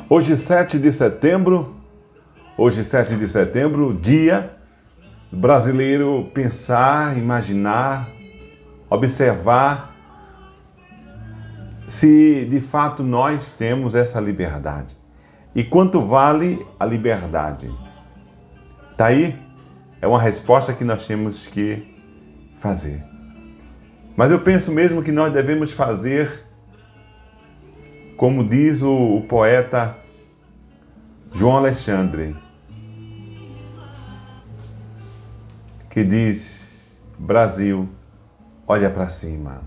Hoje, 7 de setembro, dia do brasileiro pensar, imaginar, observar se de fato nós temos essa liberdade. E quanto vale a liberdade? Tá aí? É uma resposta que nós temos que fazer. Mas eu penso mesmo que nós devemos fazer, como diz o poeta João Alexandre, que diz: Brasil, olha para cima.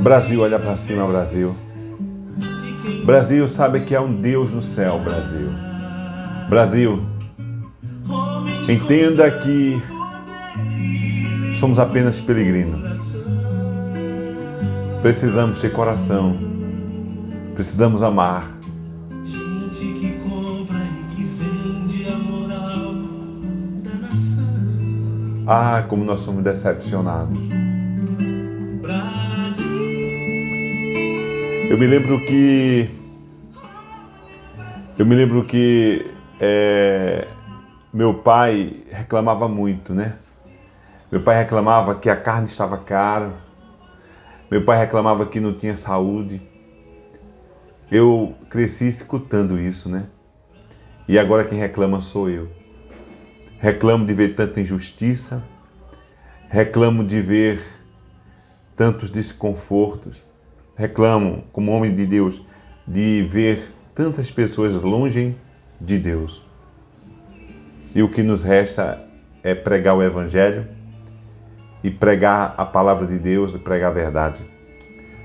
Brasil, olha para cima, Brasil. Brasil, sabe que há um Deus no céu, Brasil. Brasil, entenda que somos apenas peregrinos. Precisamos ter coração. Precisamos amar. Ah, como nós somos decepcionados. Eu me lembro que meu pai reclamava muito, né? Meu pai reclamava que a carne estava cara. Meu pai reclamava que não tinha saúde. Eu cresci escutando isso, né? E agora quem reclama sou eu. Reclamo de ver tanta injustiça. Reclamo de ver tantos desconfortos. Reclamo, como homem de Deus, de ver tantas pessoas longe de Deus. E o que nos resta é pregar o Evangelho e pregar a palavra de Deus e pregar a verdade.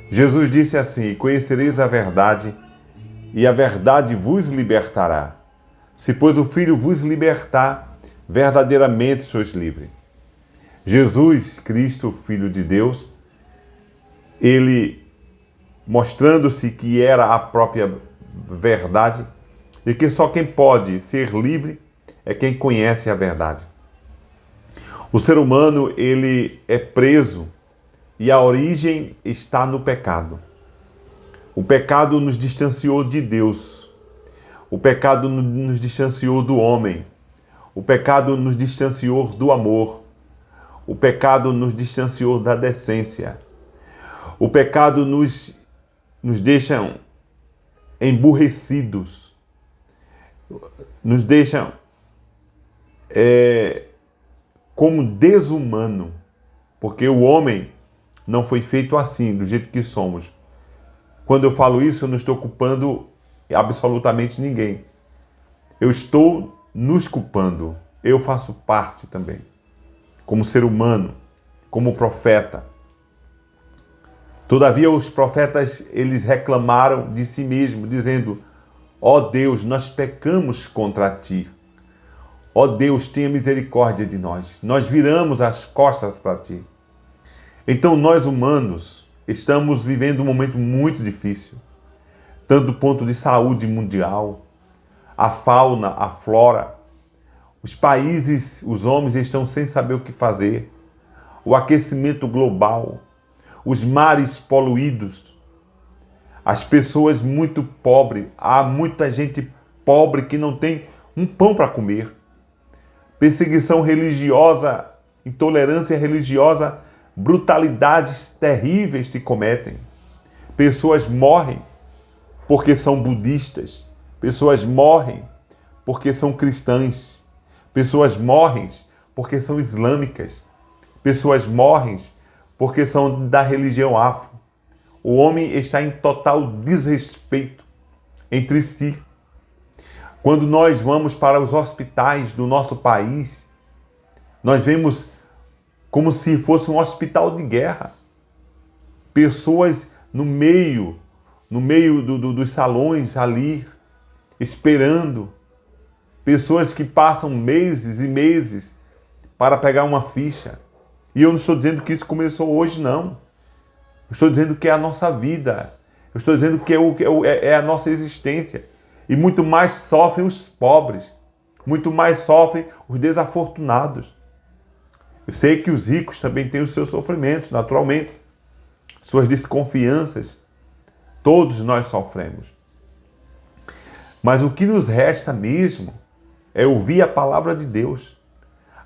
Jesus disse assim: conhecereis a verdade e a verdade vos libertará. Se, pois, o Filho vos libertar, verdadeiramente sois livres. Jesus Cristo, Filho de Deus, ele mostrando-se que era a própria verdade e que só quem pode ser livre é quem conhece a verdade. O ser humano, ele é preso e a origem está no pecado. O pecado nos distanciou de Deus. O pecado nos distanciou do homem. O pecado nos distanciou do amor. O pecado nos distanciou da decência. O pecado nos deixa emburrecidos, nos deixa como desumano, porque o homem não foi feito assim, do jeito que somos. Quando eu falo isso, eu não estou culpando absolutamente ninguém. Eu estou nos culpando. Eu faço parte também, como ser humano, como profeta. Todavia os profetas, eles reclamaram de si mesmos, dizendo: ó Deus, nós pecamos contra ti. Ó Deus, tenha misericórdia de nós. Nós viramos as costas para ti. Então nós humanos estamos vivendo um momento muito difícil, tanto do ponto de saúde mundial, a fauna, a flora. Os países, os homens estão sem saber o que fazer. O aquecimento global, os mares poluídos, as pessoas muito pobres. Há muita gente pobre que não tem um pão para comer. Perseguição religiosa, intolerância religiosa, brutalidades terríveis se cometem. Pessoas morrem porque são budistas. Pessoas morrem porque são cristãs. Pessoas morrem porque são islâmicas. Pessoas morrem porque são da religião afro. O homem está em total desrespeito entre si. Quando nós vamos para os hospitais do nosso país, nós vemos como se fosse um hospital de guerra. Pessoas no meio dos salões ali, esperando. Pessoas que passam meses e meses para pegar uma ficha. E eu não estou dizendo que isso começou hoje, não. Eu estou dizendo que é a nossa vida. Eu estou dizendo que é a nossa existência. E muito mais sofrem os pobres. Muito mais sofrem os desafortunados. Eu sei que os ricos também têm os seus sofrimentos, naturalmente. Suas desconfianças. Todos nós sofremos. Mas o que nos resta mesmo é ouvir a palavra de Deus.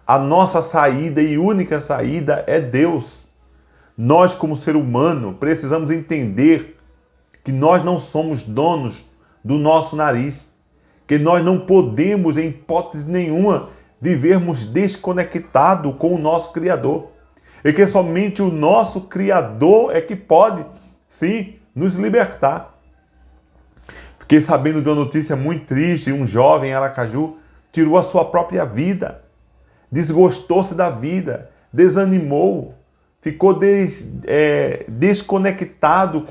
A nossa saída e única saída é Deus. Nós, como ser humano, precisamos entender que nós não somos donos do nosso nariz, que nós não podemos, em hipótese nenhuma, vivermos desconectado com o nosso Criador. E que somente o nosso Criador é que pode, sim, nos libertar. Fiquei sabendo de uma notícia muito triste. Um jovem em Aracaju tirou a sua própria vida. Desgostou-se da vida, desanimou, ficou desconectado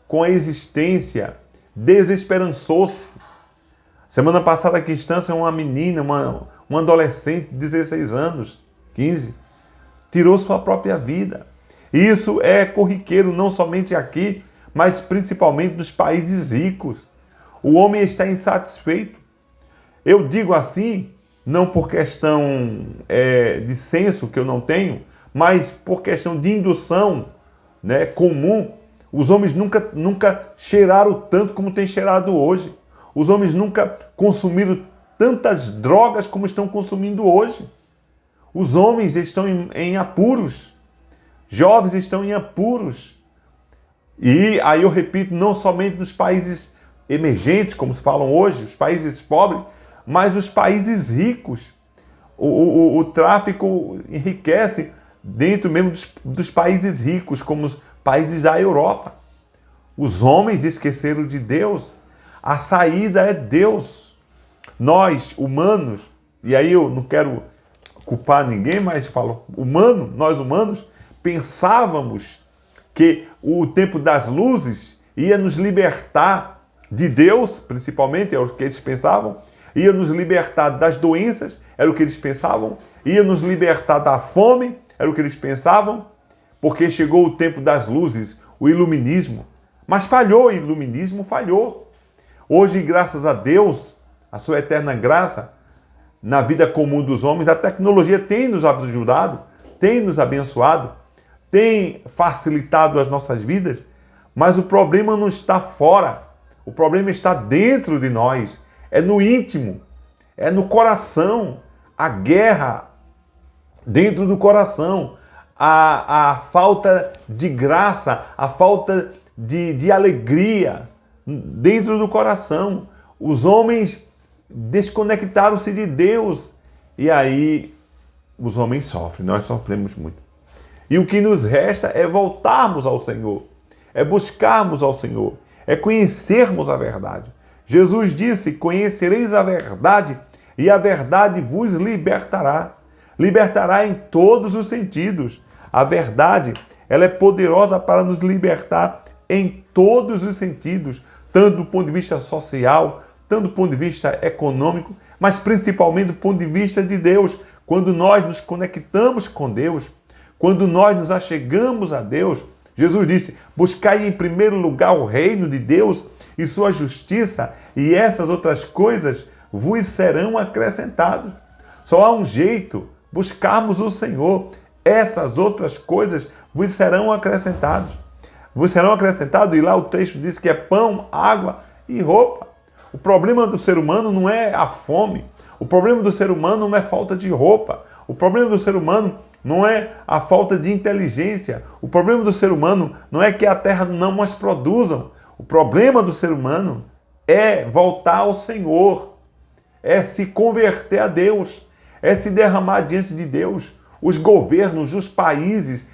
com a existência, desesperançou-se. Semana passada aqui em Estância, uma menina, uma adolescente de 16 anos, 15, tirou sua própria vida. Isso é corriqueiro não somente aqui, mas principalmente nos países ricos. O homem está insatisfeito. Eu digo assim, não por questão de senso que eu não tenho, mas por questão de indução, né, comum. Os homens nunca cheiraram tanto como têm cheirado hoje. Os homens nunca consumiram tantas drogas como estão consumindo hoje. Os homens estão em apuros. Jovens estão em apuros. E aí eu repito, não somente nos países emergentes, como se falam hoje, os países pobres, mas os países ricos. O tráfico enriquece dentro mesmo dos países ricos, como os países da Europa. Os homens esqueceram de Deus. A saída é Deus. Nós, humanos, e aí eu não quero culpar ninguém, mas falo nós humanos, pensávamos que o tempo das luzes ia nos libertar de Deus, principalmente, é o que eles pensavam, ia nos libertar das doenças, era o que eles pensavam, ia nos libertar da fome, era o que eles pensavam, porque chegou o tempo das luzes, o iluminismo. Mas falhou, o iluminismo falhou. Hoje, graças a Deus, a sua eterna graça, na vida comum dos homens, a tecnologia tem nos ajudado, tem nos abençoado, tem facilitado as nossas vidas, mas o problema não está fora, o problema está dentro de nós, é no íntimo, é no coração, a guerra dentro do coração, a falta de graça, a falta de alegria dentro do coração. Os homens desconectaram-se de Deus e aí os homens sofrem, nós sofremos muito. E o que nos resta é voltarmos ao Senhor, é buscarmos ao Senhor, é conhecermos a verdade. Jesus disse: conhecereis a verdade e a verdade vos libertará. Libertará em todos os sentidos. A verdade, ela é poderosa para nos libertar em todos os sentidos, tanto do ponto de vista social, tanto do ponto de vista econômico, mas principalmente do ponto de vista de Deus. Quando nós nos conectamos com Deus, quando nós nos achegamos a Deus, Jesus disse: buscai em primeiro lugar o reino de Deus e sua justiça, e essas outras coisas vos serão acrescentadas. Só há um jeito: buscarmos o Senhor. Essas outras coisas vos serão acrescentadas. Vos serão acrescentadas, e lá o texto diz que é pão, água e roupa. O problema do ser humano não é a fome. O problema do ser humano não é falta de roupa. O problema do ser humano não é a falta de inteligência. O problema do ser humano não é que a terra não as produzam. O problema do ser humano é voltar ao Senhor, é se converter a Deus, é se derramar diante de Deus. Os governos, os países,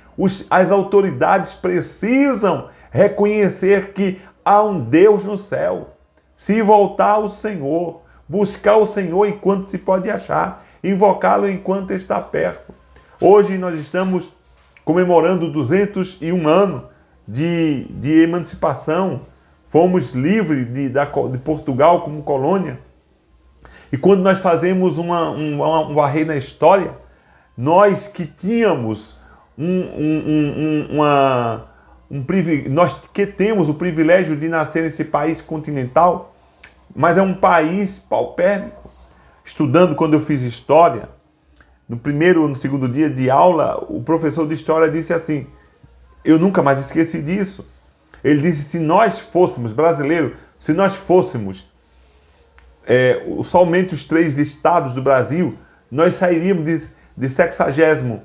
as autoridades precisam reconhecer que há um Deus no céu. Se voltar ao Senhor, buscar o Senhor enquanto se pode achar, invocá-lo enquanto está perto. Hoje nós estamos comemorando 201 anos de emancipação. Fomos livres de Portugal como colônia. E quando nós fazemos um varrer na história, nós que tínhamos nós que temos o privilégio de nascer nesse país continental, mas é um país paupérrimo. Estudando, quando eu fiz história, no primeiro ou no segundo dia de aula, o professor de história disse assim, eu nunca mais esqueci disso. Ele disse, se nós fôssemos brasileiros, se nós fôssemos somente os 3 estados do Brasil, nós sairíamos de 64º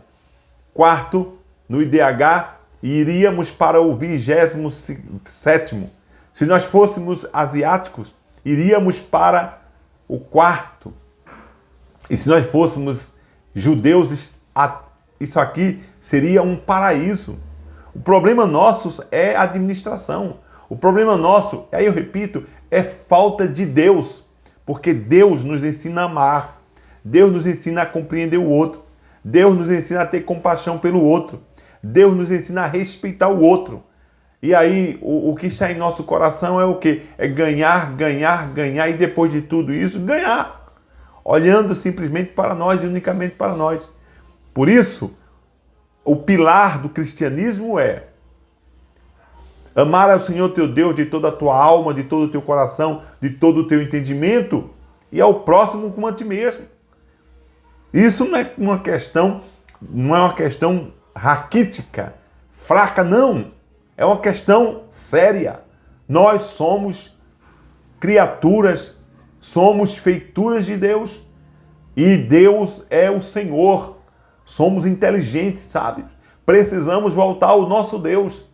no IDH e iríamos para o 27º. Se nós fôssemos asiáticos, iríamos para o 4º. E se nós fôssemos judeus, isso aqui seria um paraíso. O problema nosso é administração. O problema nosso, aí eu repito, é falta de Deus. Porque Deus nos ensina a amar. Deus nos ensina a compreender o outro. Deus nos ensina a ter compaixão pelo outro. Deus nos ensina a respeitar o outro. E aí, o que está em nosso coração é o quê? É ganhar, ganhar, ganhar e depois de tudo isso, ganhar. Olhando simplesmente para nós e unicamente para nós. Por isso, o pilar do cristianismo é amar ao Senhor teu Deus de toda a tua alma, de todo o teu coração, de todo o teu entendimento e ao próximo como a ti mesmo. Isso não é uma questão raquítica, fraca, não. É uma questão séria. Nós somos criaturas, somos feituras de Deus e Deus é o Senhor. Somos inteligentes, sábios. Precisamos voltar ao nosso Deus.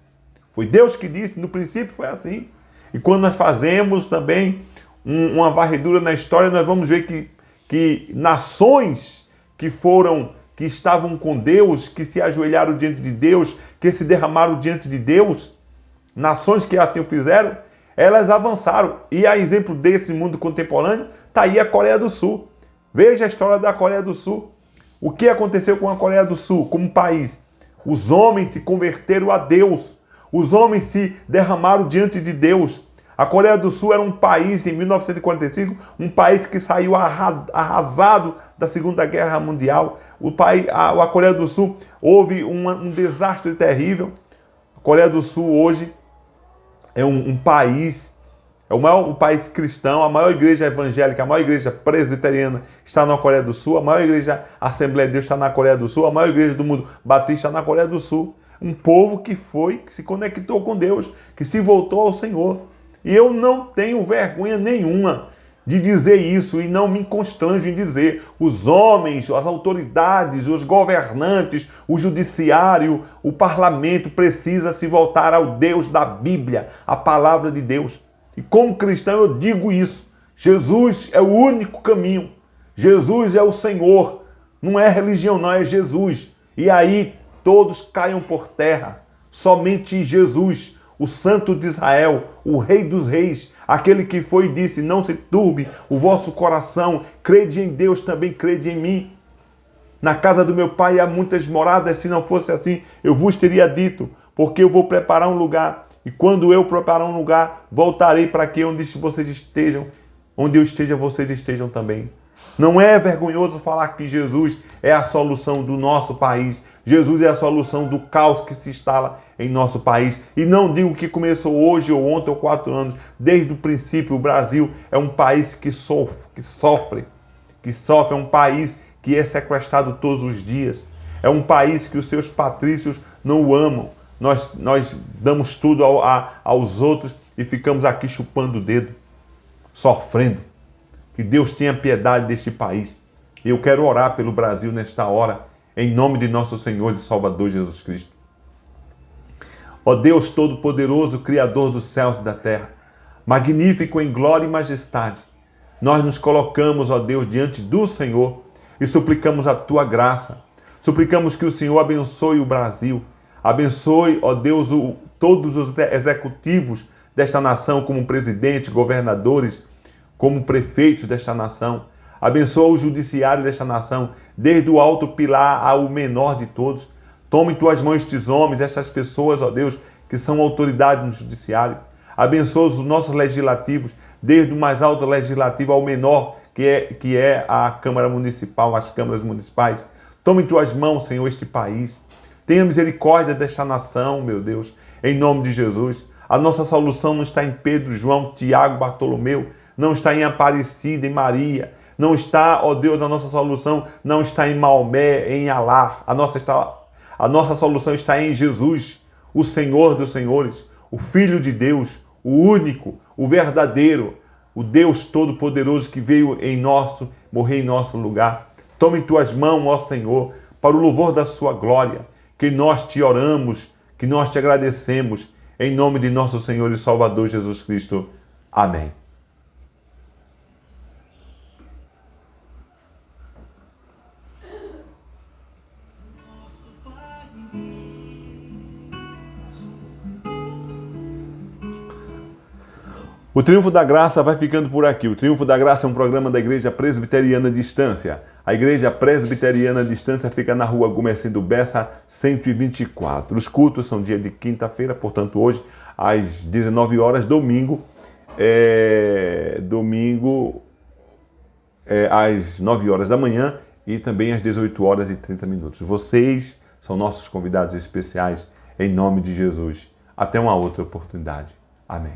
Foi Deus que disse, no princípio foi assim. E quando nós fazemos também uma varredura na história, nós vamos ver que nações que estavam com Deus, que se ajoelharam diante de Deus, que se derramaram diante de Deus, nações que assim o fizeram, elas avançaram. E a exemplo desse mundo contemporâneo, está aí a Coreia do Sul. Veja a história da Coreia do Sul. O que aconteceu com a Coreia do Sul como país? Os homens se converteram a Deus. Os homens se derramaram diante de Deus. A Coreia do Sul era um país, em 1945, um país que saiu arrasado da Segunda Guerra Mundial. A Coreia do Sul houve um desastre terrível. A Coreia do Sul hoje é um país, é o país cristão, a maior igreja evangélica, a maior igreja presbiteriana está na Coreia do Sul, a maior igreja Assembleia de Deus está na Coreia do Sul, a maior igreja do mundo batista está na Coreia do Sul. Um povo que se conectou com Deus, que se voltou ao Senhor. E eu não tenho vergonha nenhuma de dizer isso e não me constranjo em dizer. Os homens, as autoridades, os governantes, o judiciário, o parlamento precisa se voltar ao Deus da Bíblia, a palavra de Deus. E como cristão eu digo isso. Jesus é o único caminho. Jesus é o Senhor. Não é religião, não, é Jesus. E aí todos caiam por terra. Somente Jesus, o Santo de Israel, o Rei dos Reis, aquele que foi e disse, não se turbe o vosso coração, crede em Deus, também crede em mim. Na casa do meu Pai há muitas moradas, se não fosse assim, eu vos teria dito, porque eu vou preparar um lugar, e quando eu preparar um lugar, voltarei para que onde vocês estejam, onde eu esteja, vocês estejam também. Não é vergonhoso falar que Jesus é a solução do nosso país. Jesus é a solução do caos que se instala em nosso país. E não digo que começou hoje ou ontem ou 4 anos. Desde o princípio, o Brasil é um país que sofre. É um país que é sequestrado todos os dias. É um país que os seus patrícios não o amam. Nós damos tudo aos outros e ficamos aqui chupando o dedo, sofrendo. Que Deus tenha piedade deste país. Eu quero orar pelo Brasil nesta hora, em nome de nosso Senhor e Salvador Jesus Cristo. Ó Deus Todo-Poderoso, Criador dos céus e da terra, magnífico em glória e majestade, nós nos colocamos, ó Deus, diante do Senhor e suplicamos a Tua graça. Suplicamos que o Senhor abençoe o Brasil, abençoe, ó Deus, todos os executivos desta nação, como presidente, governadores, como prefeitos desta nação. Abençoa o judiciário desta nação, desde o alto pilar ao menor de todos. Toma em tuas mãos estes homens, estas pessoas, ó Deus, que são autoridade no judiciário. Abençoa os nossos legislativos, desde o mais alto legislativo ao menor, que é a Câmara Municipal, as câmaras municipais. Toma em tuas mãos, Senhor, este país. Tenha misericórdia desta nação, meu Deus, em nome de Jesus. A nossa solução não está em Pedro, João, Tiago, Bartolomeu, não está em Aparecida, em Maria, não está, ó Deus, a nossa solução não está em Maomé, em Alá. A nossa solução está em Jesus, o Senhor dos Senhores, o Filho de Deus, o único, o verdadeiro, o Deus Todo-Poderoso que veio morrer em nosso lugar. Toma em tuas mãos, ó Senhor, para o louvor da sua glória, que nós te oramos, que nós te agradecemos, em nome de nosso Senhor e Salvador Jesus Cristo. Amém. O Triunfo da Graça vai ficando por aqui. O Triunfo da Graça é um programa da Igreja Presbiteriana Distância. A Igreja Presbiteriana Distância fica na rua Gumercindo Bessa, 124. Os cultos são dia de quinta-feira, portanto hoje, às 19 horas, domingo, às 9 horas da manhã e também às 18 horas e 30 minutos. Vocês são nossos convidados especiais, em nome de Jesus. Até uma outra oportunidade. Amém.